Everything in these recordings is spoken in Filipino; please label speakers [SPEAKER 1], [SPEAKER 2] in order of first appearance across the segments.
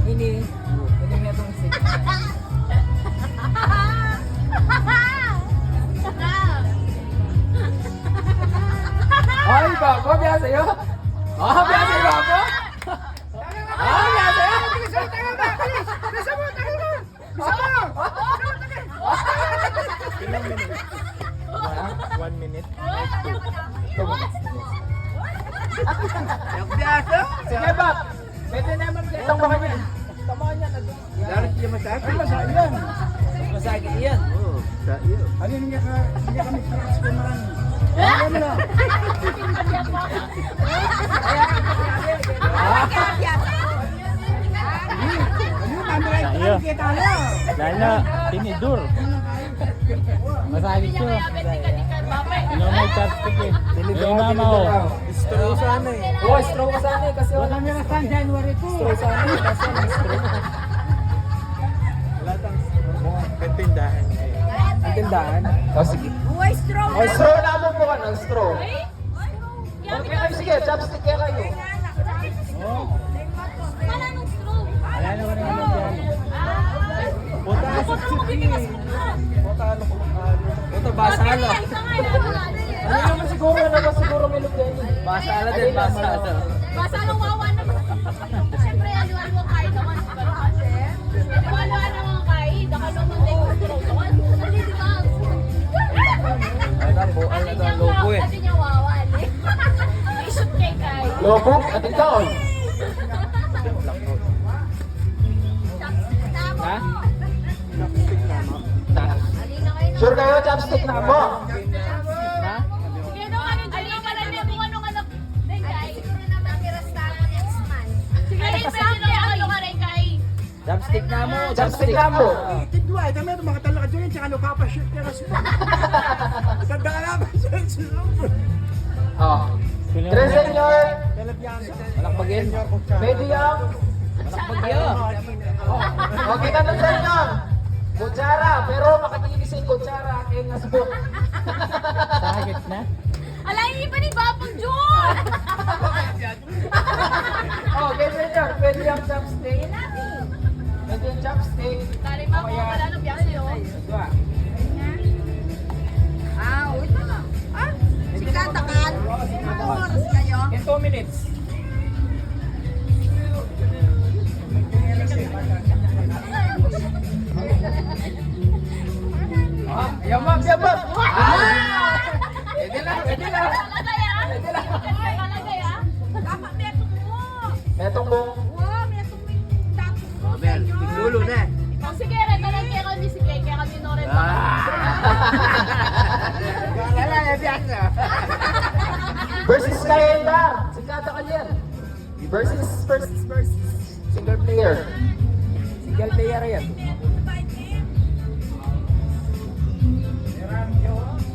[SPEAKER 1] Ini nga itong isip. Ay, bako, biasa yun. Oh, biasa yun, bako. Ah, biasa yun.
[SPEAKER 2] Bisa mo, tagal mo. Bisa mo.
[SPEAKER 3] 1 minute.
[SPEAKER 2] Biasa.
[SPEAKER 1] Sige, bak. Pwede naman kayo. Tamahan niya. Tamahan niya.
[SPEAKER 2] Darat siya masakit.
[SPEAKER 1] Masakit. Masakit yan.
[SPEAKER 2] Oo, sa iyo.
[SPEAKER 4] Ano hindi kami transfer marami.
[SPEAKER 2] Ano mo na?
[SPEAKER 4] Ano
[SPEAKER 3] Iyo.
[SPEAKER 4] kita na?
[SPEAKER 3] Lala, tinidur. Masakit siya. Ano may chopstick eh. Yung mama ko.
[SPEAKER 2] Straw sana eh.
[SPEAKER 1] Oh, straw ka sana eh. Kasi
[SPEAKER 4] Wala nyo na stand January 2.
[SPEAKER 1] straw sana eh. Kasi ang straw.
[SPEAKER 3] Wala tang katindahan kayo.
[SPEAKER 1] Ang tindahan. Oh, sige.
[SPEAKER 5] Uy, straw.
[SPEAKER 1] Oh, straw na mo po ka ng straw. Okay kayo, sige. Chopstick kaya kayo.
[SPEAKER 3] Oh,
[SPEAKER 5] Wala nung straw.
[SPEAKER 3] wala naman naman yan. Punta ka sa city.
[SPEAKER 1] Ito, basala.
[SPEAKER 5] Isa nga lang.
[SPEAKER 1] Ano naman siguro, ano ba siguro may lugar niya? Basala din, basala.
[SPEAKER 5] Basta nung wawa naman. Siyempre, aluan mo kain naman. Pero kasi, aluan naman kain. Nakalo mo din yung straw naman. Hindi, di ba?
[SPEAKER 1] Ano po, ano ito, lobo eh.
[SPEAKER 5] Sabi niya wawan eh. May shoot kay Kai.
[SPEAKER 1] Lobo? At ikaw? Ha?
[SPEAKER 5] Alina kayo na.
[SPEAKER 1] Sure kayo, chopstick na mo? Ha?
[SPEAKER 5] Sige no, alina ka na niya kung anong anak. Day, Kai. Siguro naman piras na ako next month. Sige, pwede na ano ka rin, Kai.
[SPEAKER 1] Chopstick na mo, chopstick na mo.
[SPEAKER 4] Tidwa, dami ito mga talaka dyan, tsaka nupapashoot ka na siya. Tanda na ba siya sila?
[SPEAKER 1] Oh. Tres senyor.
[SPEAKER 4] Walang
[SPEAKER 1] Bagin. Medium. Bagyo. Oh, kita na senyor. Kutsara, pero makakinis yung kutsara kay nga spoon.
[SPEAKER 3] Sakit na.
[SPEAKER 5] Alay, hindi pa ni Bapang John!
[SPEAKER 1] Oh, kay senyor, pwede yung chopstick. Pwede yung chopstick.
[SPEAKER 5] Tari mo, wala nang biyak niyo.
[SPEAKER 1] Diba?
[SPEAKER 5] Uy na. Si Katakan. Ano oras kayo?
[SPEAKER 1] In 2 minutes. Ah, yamap, yamap. Ah! Pwede lang, pwede lang.
[SPEAKER 5] Kalagay ah. Kalagay ah. Tama, metong mo.
[SPEAKER 1] Etong buong.
[SPEAKER 5] Wow, metong mo yung tapos mo.
[SPEAKER 2] Mel, tiglulo na eh.
[SPEAKER 5] Oh, sige, rin. Talang kaya kami si Kay. Kaya kami no rin.
[SPEAKER 2] Wala na biasa.
[SPEAKER 1] Versus Kayendar. Sikata ka yan. Versus single player. Single player yan.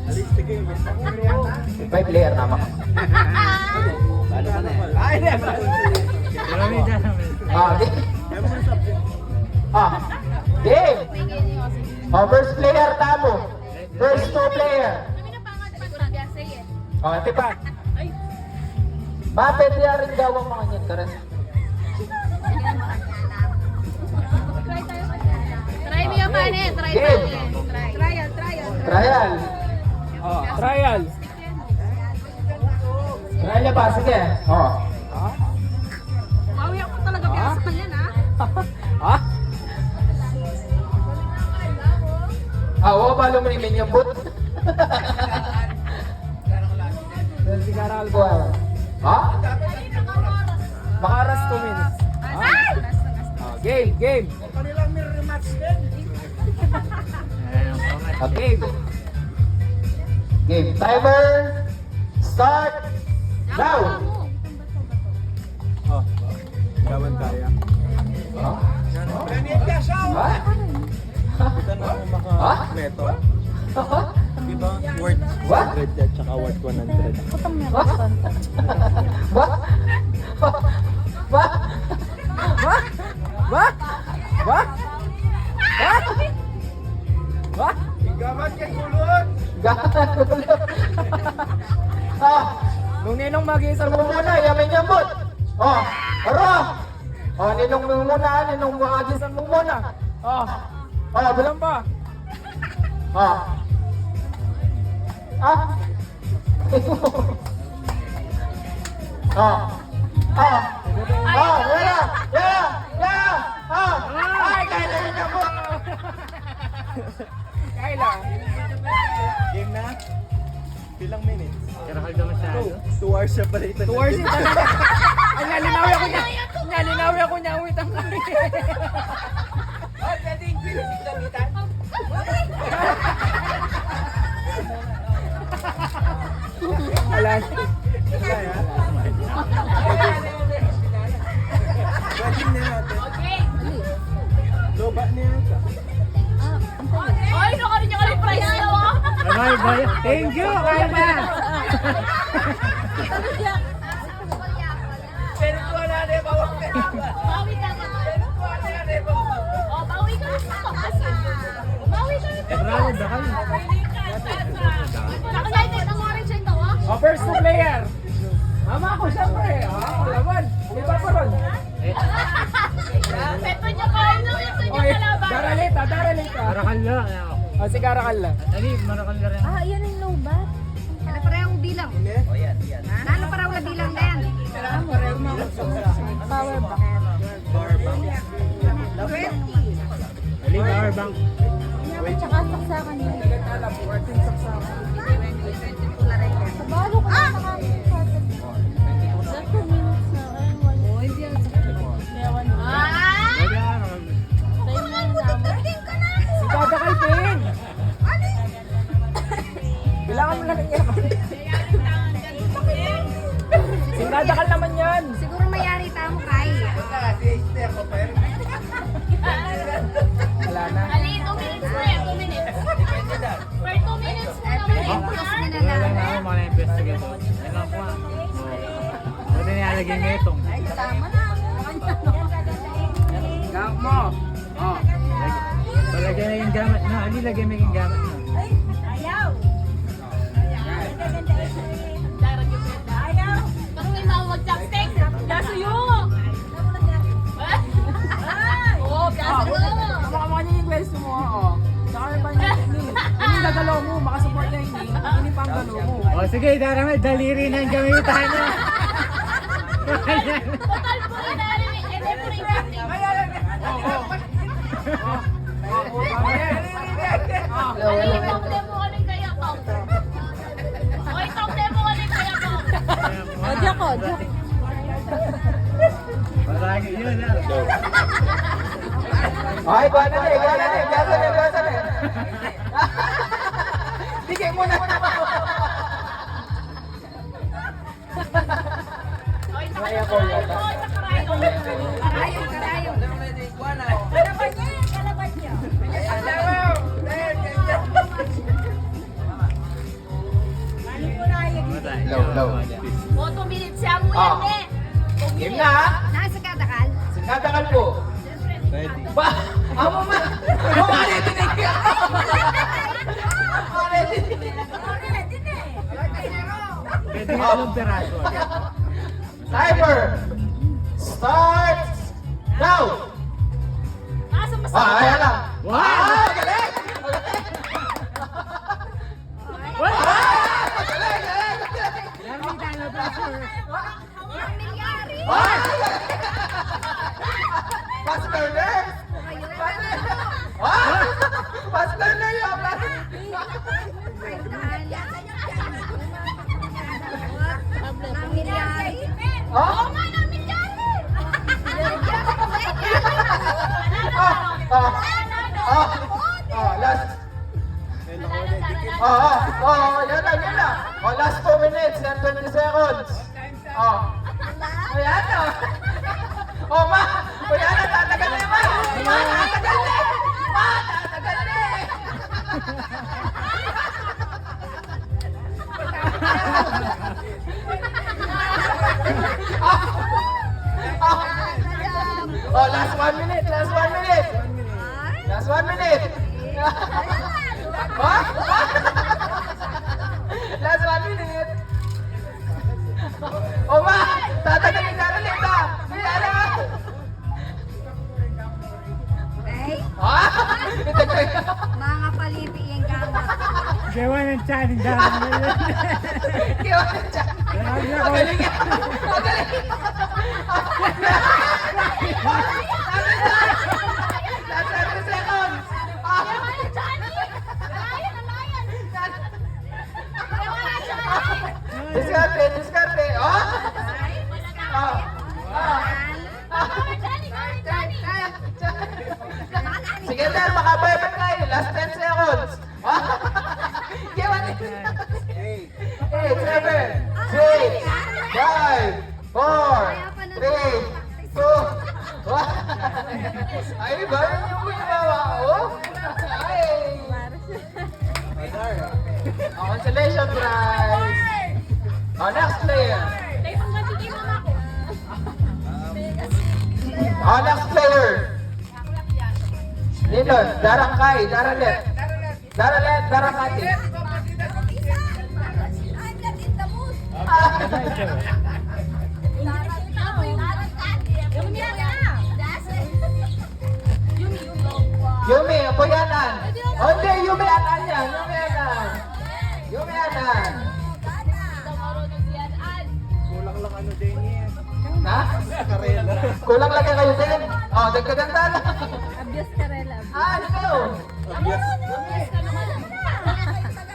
[SPEAKER 3] Alis, sige.
[SPEAKER 1] By player naman.
[SPEAKER 2] Paano ka na eh? Ay,
[SPEAKER 1] Ah, game. Ah, game. Oh, first player tamo. First 2 player.
[SPEAKER 5] Kami na pangat pa ko biyak sa iyo.
[SPEAKER 1] Oh, tipa.
[SPEAKER 5] Ay.
[SPEAKER 1] Mapet ya rin gawang mga nyan ka rin.
[SPEAKER 5] Try tayo kasi. Try mo yung pane. Try
[SPEAKER 1] Game.
[SPEAKER 5] tayo. Trial.
[SPEAKER 1] Trial. Oh, trial. Trial niya ba? Sige. Oh.
[SPEAKER 5] Mawi ako talaga biyak sa kanya na.
[SPEAKER 1] Ha? Ah, oo, balo mo yung yung boot. Si Karal ko. Ha? Makaras 2 minutes.
[SPEAKER 5] Ay!
[SPEAKER 1] Oh, game.
[SPEAKER 4] Kanilang mirror rematch din.
[SPEAKER 1] Okay. Game. Timer. Start. Now.
[SPEAKER 3] Oh, gawan kaya.
[SPEAKER 1] Ha?
[SPEAKER 4] Ganyan ka siya.
[SPEAKER 1] Ha?
[SPEAKER 3] Ito na ako
[SPEAKER 1] Ha?
[SPEAKER 3] maka-meto. Diba? Worth
[SPEAKER 1] What?
[SPEAKER 3] 100 at saka worth 100.
[SPEAKER 1] What? What? What? What? What? What? What?
[SPEAKER 2] Gamat kay kulot.
[SPEAKER 1] Gano'n ulo. Ah, Nung ninong mag-iisang mo muna, yamin niya mo. Oh, aro. Oh, ninong mo muna, ninong mag-iisang mo muna. Oh, bilang pa. Oh. Ah. Wala. Ay, kaya na niya mo.
[SPEAKER 2] Kayla.
[SPEAKER 3] Game na? Ilang minutes?
[SPEAKER 6] Karakal na masyado.
[SPEAKER 3] 2 hours siya pala ito.
[SPEAKER 2] 2 hours yun talaga. Ay, nalinawi ako niya. Nalinawi ako niya. Wait, ang kami. Wala.
[SPEAKER 3] Pwede na natin.
[SPEAKER 5] Okay.
[SPEAKER 3] Loba na yata.
[SPEAKER 5] Ay, nakaroon niya kami price na oh.
[SPEAKER 6] Bye, bye.
[SPEAKER 2] Thank you, Kayla.
[SPEAKER 5] Bawi ka na. Oh, bawi ka na. Bawi ka na.
[SPEAKER 6] Bravo, dakal.
[SPEAKER 5] Nakalive ng orange and daw ah.
[SPEAKER 2] Oh, first to player. Mama ako, syempre. Kalaban. Di ba pa ron?
[SPEAKER 5] Ito niya pa, ito niya
[SPEAKER 2] Oy,
[SPEAKER 5] kalaban.
[SPEAKER 2] Daralita.
[SPEAKER 6] Karakal na.
[SPEAKER 2] O, si Karakal lang.
[SPEAKER 6] Dali, marakal na rin.
[SPEAKER 5] Yan ang low bat.
[SPEAKER 7] Ano parehong bilang? Ano parehong na bilang na yan?
[SPEAKER 2] Power back.
[SPEAKER 6] Dali, power bank.
[SPEAKER 5] Tsaka saksakan niya.
[SPEAKER 2] Alam, working saksakan.
[SPEAKER 5] Balo ka na nakakita. Ah!
[SPEAKER 6] Pwede ka na.
[SPEAKER 2] Si Dadakal Pin. Bilangan mo lang yan. Si Dadakal naman yan.
[SPEAKER 7] Siguro mayari tamo kay.
[SPEAKER 2] Wala na.
[SPEAKER 5] Ali, 2 minutes mo yan, 2 minutes. Per 2 minutes mo naman yan.
[SPEAKER 7] Plus
[SPEAKER 5] ha?
[SPEAKER 7] na
[SPEAKER 6] Wala
[SPEAKER 7] lang.
[SPEAKER 6] na ako mga investigator. Yan lang po. Pwede nilalagay mo itong.
[SPEAKER 7] Tama na.
[SPEAKER 2] Gang mo. Oh.
[SPEAKER 6] Palagay na yung gamit na. Ali, lagay mo yung gamit na.
[SPEAKER 5] Parang may mga mag-chopstick. Yasuyo! Oh, yasuyo!
[SPEAKER 2] Kamukha niya yung question mo. Oh. Saka may pa niya. Hindi gagalaw mo. Makasupport niya hindi. Hindi pa ang galaw mo.
[SPEAKER 6] O sige, daramay. Daliri na yung gamitan niya.
[SPEAKER 5] Total po rin na rin. Hindi po rin chopstick. Ali, itong demo ka rin kaya po. O, itong demo ka rin kaya po.
[SPEAKER 6] Parang yun.
[SPEAKER 1] Ay, gana na. Bigay mo na.
[SPEAKER 5] O, isa ka na karayo. O, isa karayo.
[SPEAKER 7] Karayong, karayong. Kalaban niya.
[SPEAKER 1] Low.
[SPEAKER 5] O, 2 minutes siya mo yan eh. 2
[SPEAKER 1] Game
[SPEAKER 5] minutes.
[SPEAKER 1] na.
[SPEAKER 7] Nasa kadakal.
[SPEAKER 1] Sinadakal po.
[SPEAKER 3] Ready.
[SPEAKER 1] Ba? Amo ma. Maritinig ka. Maritinig.
[SPEAKER 6] Pwede nga ng peraso.
[SPEAKER 1] Timer. Start now.
[SPEAKER 5] Nasa masama.
[SPEAKER 1] Ayan lang.
[SPEAKER 6] Wow!
[SPEAKER 1] Galing.
[SPEAKER 6] Dami tayo na pressure.
[SPEAKER 7] Ang milyari.
[SPEAKER 1] Fast learner. Fast learner yun.
[SPEAKER 7] Ang milyari.
[SPEAKER 1] Oh?
[SPEAKER 5] Oo nga namin yan eh.
[SPEAKER 1] Last. Yan na. Last 2 minutes and 20 seconds. Ayan na. Ma. Ayan na, tatagal na ma. Tatagal na. Tatagal na. Last 1 minute. Last 1 minute. Last 1 minute. O ma, tatagalin na ulit ha. Kaya
[SPEAKER 7] Ay,
[SPEAKER 1] Ah! Ito ko yun.
[SPEAKER 7] mga palipi yung gamot.
[SPEAKER 6] Gawa ng tiyan, ang dami na yun.
[SPEAKER 1] Kaya wala dyan. Magaling yan. Magaling. Last 30 seconds. Ah! Diskarte, diskarte. Oh! Ah! Ah! Sige, sir, makabayabag tayo. Last 10 seconds. Ah! Kaya wala. 8, 7, 6, 5, 4, 3, 2, 1. Ay, ba yun yung ginawa ko? Ay! Oh, consolation prize. Oh, next player. Oh, next player. Dito, Darangkay, Daralet. Daralet, Darangkati. Yumi, Boyanan. Oh, hindi, Yumi Anan yan. Yumi Anan. Yumi Anan.
[SPEAKER 4] Kulang lang ano din yan.
[SPEAKER 1] Na?
[SPEAKER 4] Karela.
[SPEAKER 1] Kulang lagi kayo din. Oh, dagdagan ka lang.
[SPEAKER 7] Abyas karela.
[SPEAKER 1] Ah, ano?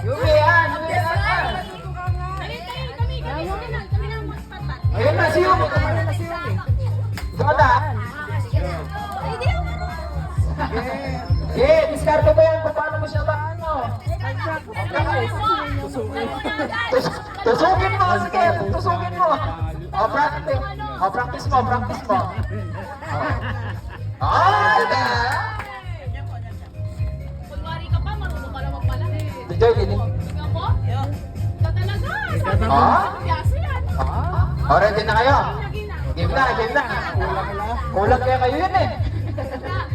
[SPEAKER 1] Yumi yan, Yumi Anan. Ayun na si Yumi. Ayun na si Yumi. Ito na. Eh, diskarte ba yan? Paano mo siya ba ano? Tusukin mo, sige, tusukin mo. Oh, practice. Oh, practice mo, practice mo. Oh, na.
[SPEAKER 5] Kunwari ka pa, marunong ka naman pala eh.
[SPEAKER 1] Enjoy, gini.
[SPEAKER 5] Tingnan mo? Tatalaga. Sabi ko,
[SPEAKER 1] Ah?
[SPEAKER 5] piyasa yan.
[SPEAKER 1] Oh, ready na kayo?
[SPEAKER 5] Lagi na.
[SPEAKER 1] Game na, game na. Kulang kaya kayo yun eh.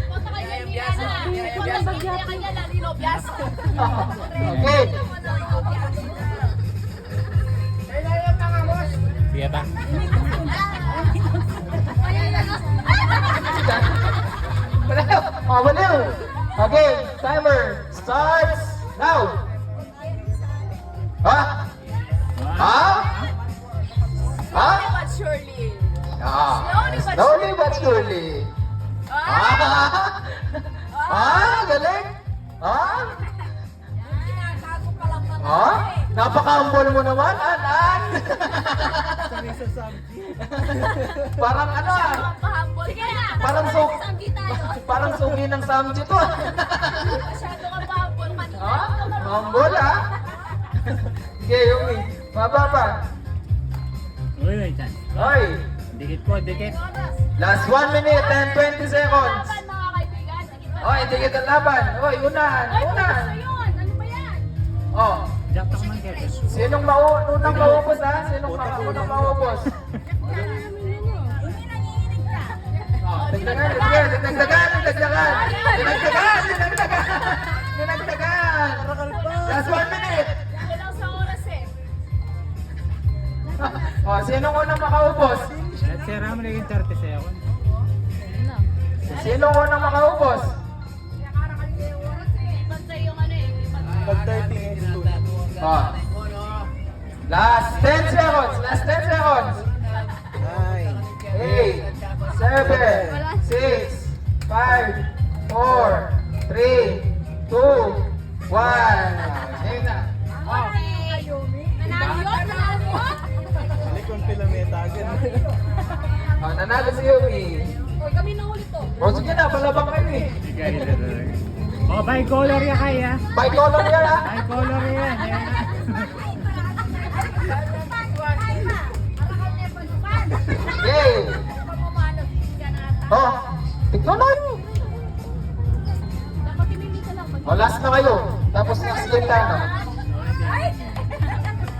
[SPEAKER 5] Punta kayo yung piyasa. Punta sa kanya kanya na Lilo Piyasa.
[SPEAKER 1] Okay.
[SPEAKER 6] Sige ba?
[SPEAKER 1] Baliw. Oh, baliw. Okay, timer starts now. Ha? Ha? Ha?
[SPEAKER 5] But surely.
[SPEAKER 1] Slowly but surely. Ah! Ah, galing. Ah? Ah? Napaka-humble mo naman, An.
[SPEAKER 4] Sanay sa subject.
[SPEAKER 1] Parang ano ah.
[SPEAKER 5] Pahambol. Sige na.
[SPEAKER 1] Parang so-
[SPEAKER 5] Samgi tayo.
[SPEAKER 1] Parang sugi ng samji to.
[SPEAKER 5] Masyado kang pahambol. Kanina.
[SPEAKER 1] Ha? Humble ah. Sige, Yumi. Mababa.
[SPEAKER 6] Uy, may tiyan.
[SPEAKER 1] Hoy.
[SPEAKER 6] Dikit po, dikit.
[SPEAKER 1] Last 1 minute and 20 seconds.
[SPEAKER 5] Laban, mga kaibigan. Sige pa.
[SPEAKER 1] Hoy, hindi kita laban. Hoy, unahan.
[SPEAKER 5] Ay,
[SPEAKER 1] Unahan.
[SPEAKER 5] gusto yun. Ano ba yan?
[SPEAKER 1] Oh.
[SPEAKER 6] Jack tak man kete.
[SPEAKER 1] Sinong unang maubos ha? Sinong unang maubos? Oh, dagdagan, dagdagan. Dinagdagan. Last 1 minute.
[SPEAKER 5] Kulang sa oras eh.
[SPEAKER 1] Oh, sinong unang makaubos?
[SPEAKER 6] Let's say ram lagi 30 seconds.
[SPEAKER 1] Sinong unang makaubos?
[SPEAKER 5] Bantay yung ano eh.
[SPEAKER 4] Pag 30 minutes to.
[SPEAKER 1] Oh. Last 10 seconds. Last 10 seconds.
[SPEAKER 4] 9.
[SPEAKER 1] 8, 7, 6, 5, 4, 3, 2, 1. Game na.
[SPEAKER 5] Okay. Nanalo yun? Nanalo yun?
[SPEAKER 4] Likon pilameta agad.
[SPEAKER 1] Oh, nanalo si Yumi.
[SPEAKER 5] Uy, kami na ulit to.
[SPEAKER 1] O sige na, palabang kayo eh.
[SPEAKER 6] Oh, bicolor ya kaya.
[SPEAKER 1] Bicolor yan ha.
[SPEAKER 6] Bicolor yan.
[SPEAKER 1] Game. Oh, tignan na yun.
[SPEAKER 5] Dapat hindi ka lang.
[SPEAKER 1] O, last na kayo. Tapos next game tayo. No?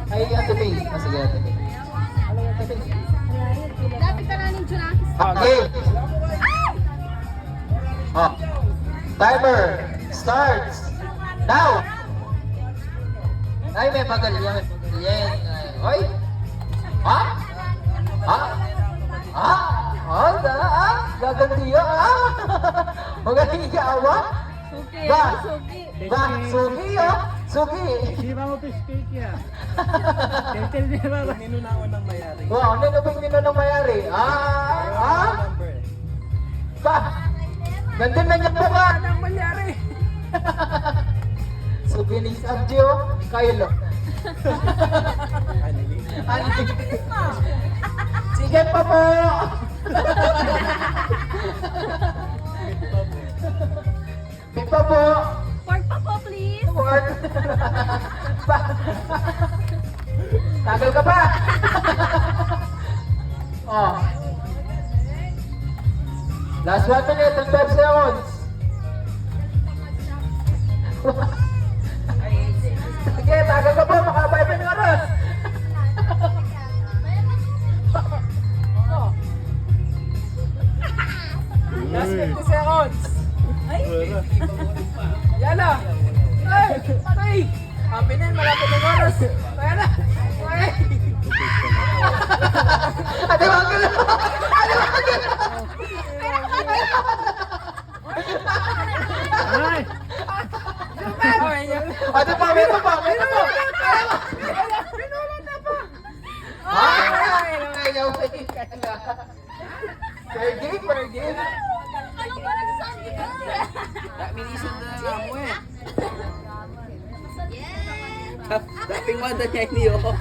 [SPEAKER 1] Ay, Ate May. Ah, sige, Ate May. Ano yung Ate May?
[SPEAKER 7] Dapat ka na ng Junakis.
[SPEAKER 1] Okay. Oh. Timer starts now. Ay, may pagal yan. May pagal yan. Oy. Ha? Ha? Ha? Gagantiya magaling ka awa?
[SPEAKER 5] Suki.
[SPEAKER 1] Ba?
[SPEAKER 5] Suki.
[SPEAKER 1] Ba? Sugi Sugi.
[SPEAKER 6] Di ba mo fish cake ya? Tentel niya ba?
[SPEAKER 4] Ninunawan ng mayari.
[SPEAKER 1] Wow, ano na bang nino ng mayari?
[SPEAKER 4] Number.
[SPEAKER 1] Ba? Nandun na niya pa.
[SPEAKER 2] Anong mangyari?
[SPEAKER 1] Sugi ni Sergio, Kylo. Ano? Sige pa po. Pipa po.
[SPEAKER 5] Pork pa po, please.
[SPEAKER 1] Word. Tagal ka pa. Oh. Last 1 minute and 12 seconds. Sige, tagal ka pa. Makabay pa yung oras.
[SPEAKER 2] Last 50 seconds. Yana! Ay! Ay! Happy na yun, malapit ng oras. Kaya na! Ay!
[SPEAKER 1] Ate, wag ka na.
[SPEAKER 6] Ay!
[SPEAKER 2] Okay, yan.
[SPEAKER 1] Ate, pa, meron pa. Ay, ayaw pa yung kala. Fair game, fair game.
[SPEAKER 5] Ano ba nagsasabi ka?
[SPEAKER 2] Minisan na lang mo eh.
[SPEAKER 5] Yes!
[SPEAKER 4] Dating wanda niya ini oh.